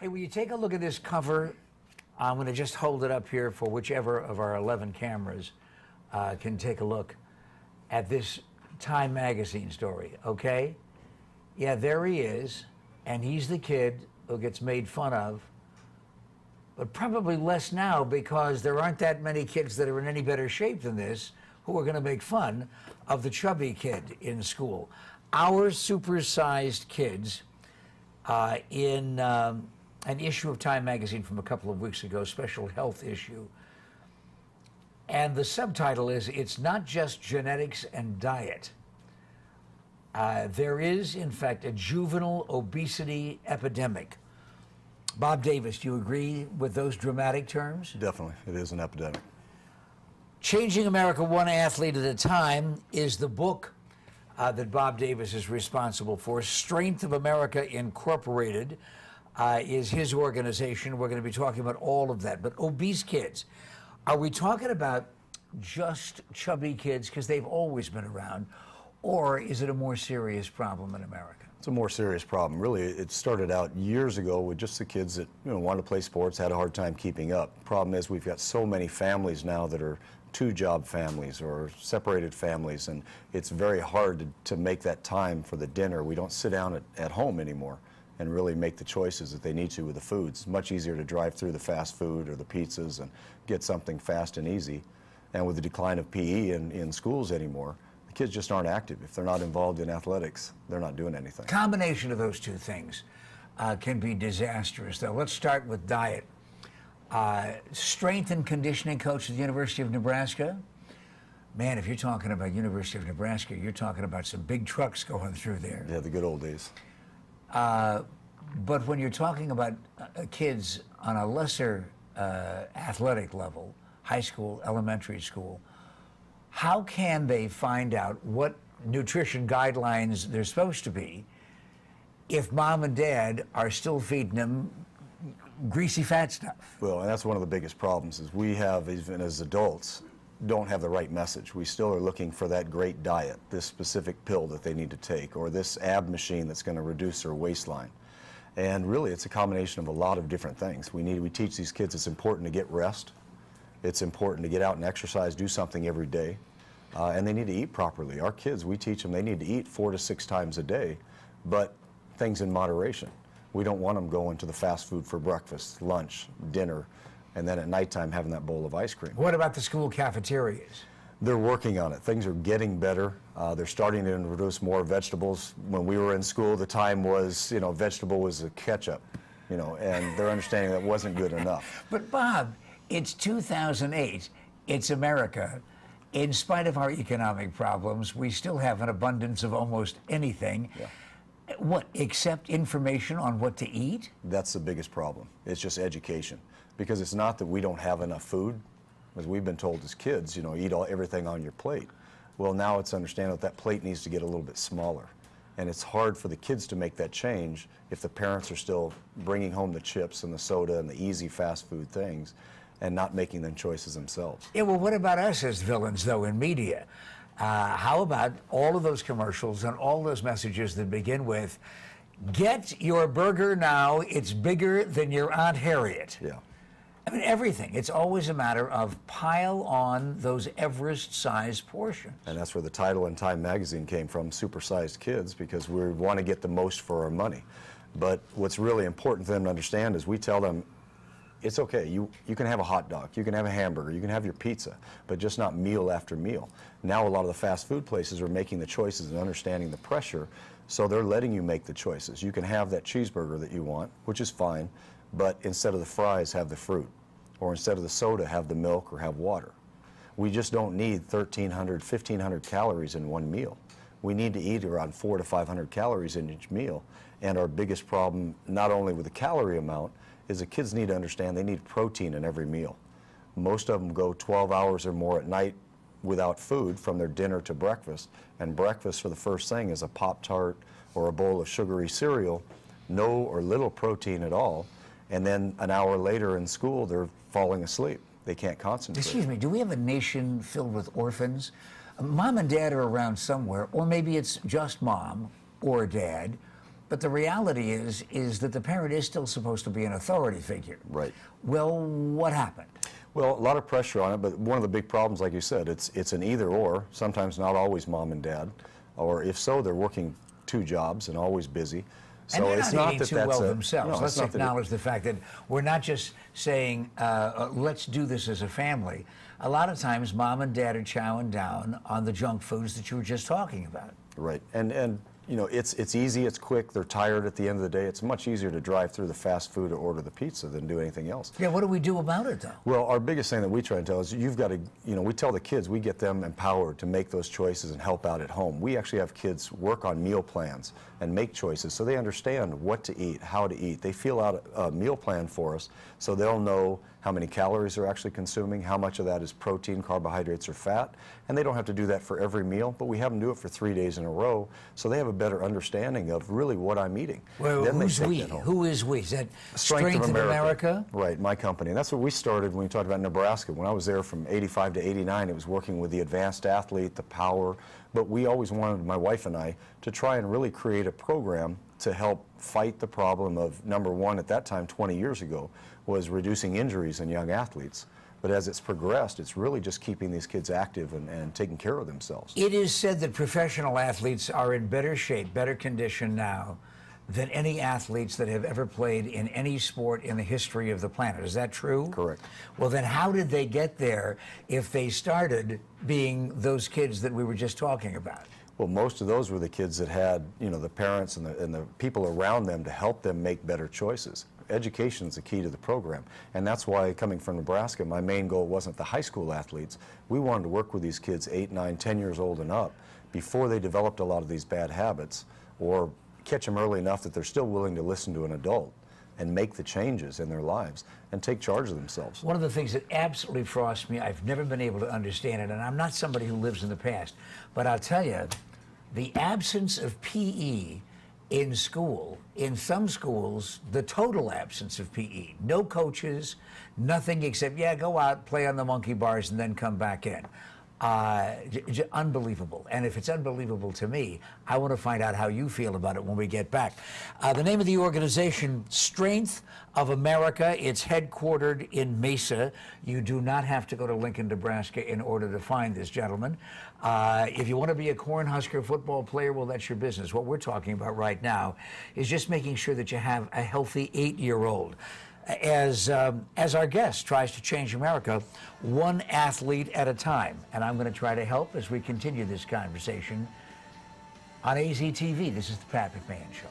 Hey, will you take a look at this cover? I'm going to just hold it up here for whichever of our 11 cameras can take a look at this Time magazine story, okay? Yeah, there he is, and he's the kid who gets made fun of, but probably less now because there aren't that many kids that are in any better shape than this who are going to make fun of the chubby kid in school. Our supersized kids in an issue of Time magazine from a couple of weeks ago, special health issue. And the subtitle is, "It's Not Just Genetics and Diet." There is, in fact, a juvenile obesity epidemic. Bob Davis, do you agree with those dramatic terms? Definitely, it is an epidemic. Changing America One Athlete at a Time is the book that Bob Davis is responsible for. Strength of America Incorporated is his organization. We're going to be talking about all of that. But obese kids, are we talking about just chubby kids because they've always been around, or is it a more serious problem in America? It's a more serious problem. Really, it started out years ago with just the kids that wanted to play sports, had a hard time keeping up. Problem is we've got so many families now that are two-job families or separated families, and it's very hard to make that time for the dinner. We don't sit down at home anymore and really make the choices that they need to with the foods. It's much easier to drive through the fast food or the pizzas and get something fast and easy. And with the decline of PE in schools anymore, the kids just aren't active. If they're not involved in athletics, they're not doing anything. Combination of those two things can be disastrous, though. Let's start with diet. Strength and conditioning coach at the University of Nebraska. Man, if you're talking about University of Nebraska, you're talking about some big trucks going through there. Yeah, the good old days. But when you're talking about kids on a lesser athletic level, high school, elementary school, how can they find out what nutrition guidelines they're supposed to be if mom and dad are still feeding them greasy fat stuff? Well, and that's one of the biggest problems is we have, even as adults, don't have the right message. We still are looking for that great diet, this specific pill that they need to take, or this ab machine that's going to reduce their waistline. And really, it's a combination of a lot of different things. We teach these kids it's important to get rest. It's important to get out and exercise, do something every day. And they need to eat properly. Our kids, we teach them they need to eat 4 to 6 times a day, but things in moderation. We don't want them going to the fast food for breakfast, lunch, dinner, and then at nighttime having that bowl of ice cream. What about the school cafeterias? They're working on it. Things are getting better. They're starting to introduce more vegetables. When we were in school, the time was, vegetable was a ketchup, and they're understanding that wasn't good enough. But Bob, it's 2008. It's America. In spite of our economic problems, we still have an abundance of almost anything. Yeah. What, except information on what to eat? That's the biggest problem. It's just education. Because it's not that we don't have enough food, as we've been told as kids, eat everything on your plate. Well, now it's understanding that plate needs to get a little bit smaller. And it's hard for the kids to make that change if the parents are still bringing home the chips and the soda and the easy fast food things and not making them choices themselves. Yeah, well, what about us as villains, though, in media? How about all of those commercials and all those messages that begin with, "Get your burger now, it's bigger than your Aunt Harriet"? Yeah. I mean, everything. It's always a matter of pile on those Everest-sized portions. And that's where the title in Time magazine came from, Supersized Kids, because we want to get the most for our money. But what's really important for them to understand is we tell them, it's okay, you can have a hot dog, you can have a hamburger, you can have your pizza, but just not meal after meal. Now a lot of the fast food places are making the choices and understanding the pressure, so they're letting you make the choices. You can have that cheeseburger that you want, which is fine, but instead of the fries, have the fruit. Or instead of the soda, have the milk or have water. We just don't need 1,300, 1,500 calories in one meal. We need to eat around 400 to 500 calories in each meal. And our biggest problem, not only with the calorie amount, is the kids need to understand they need protein in every meal. Most of them go 12 hours or more at night without food from their dinner to breakfast. And breakfast for the first thing is a Pop-Tart or a bowl of sugary cereal, no or little protein at all. And then an hour later in school, they're falling asleep. They can't concentrate. Excuse me, do we have a nation filled with orphans? Mom and dad are around somewhere, or maybe it's just mom or dad, But the reality is that the parent is still supposed to be an authority figure. Right. Well, what happened? Well, a lot of pressure on it, but one of the big problems, like you said, it's an either or, sometimes not always mom and dad, or if so, they're working 2 jobs and always busy. So And they're it's not not eating that too that's well a, themselves. no, Let's it's not that it- acknowledge the fact that we're not just saying, let's do this as a family. A lot of times, mom and dad are chowing down on the junk foods that you were just talking about. Right, and you know, it's easy, it's quick, they're tired at the end of the day. It's much easier to drive through the fast food or order the pizza than do anything else. Yeah, what do we do about it, though? Well, our biggest thing that we try and tell is you've got to, you know, we tell the kids, we get them empowered to make those choices and help out at home. We actually have kids work on meal plans and make choices so they understand what to eat, how to eat. They fill out a meal plan for us so they'll know how many calories they're actually consuming, how much of that is protein, carbohydrates, or fat. And they don't have to do that for every meal, but we have them do it for 3 days in a row so they have a better understanding of really what I'm eating. Well, Then they who's take we? that home. Who is we? Is that Strength of America? Right, my company. And that's what we started when we talked about Nebraska. When I was there from 85 to 89, it was working with the advanced athlete, the power. But we always wanted, my wife and I, to try and really create a program to help fight the problem of, number one, at that time, 20 years ago, was reducing injuries in young athletes. But as it's progressed, it's really just keeping these kids active and taking care of themselves. It is said that professional athletes are in better shape, better condition now than any athletes that have ever played in any sport in the history of the planet. Is that true? Correct. Well, then how did they get there if they started being those kids that we were just talking about? Well, most of those were the kids that had, you know, the parents and the people around them to help them make better choices. Education is the key to the program, and that's why, coming from Nebraska, my main goal wasn't the high school athletes. We wanted to work with these kids 8, 9, 10 years old and up before they developed a lot of these bad habits, or catch them early enough that they're still willing to listen to an adult and make the changes in their lives and take charge of themselves. One of the things that absolutely frosts me, I've never been able to understand it, and I'm not somebody who lives in the past, but I'll tell you, the absence of PE in school, in some schools, the total absence of PE. No coaches, nothing except, yeah, go out, play on the monkey bars, and then come back in. Unbelievable. And if it's unbelievable to me, I want to find out how you feel about it when we get back. The name of the organization, Strength of America. It's headquartered in Mesa. You do not have to go to Lincoln, Nebraska in order to find this gentleman. If you want to be a Cornhusker football player, well, that's your business. What we're talking about right now is just making sure that you have a healthy 8-year-old. As our guest tries to change America, one athlete at a time. And I'm going to try to help as we continue this conversation on AZTV. This is the Pat McMahon Show.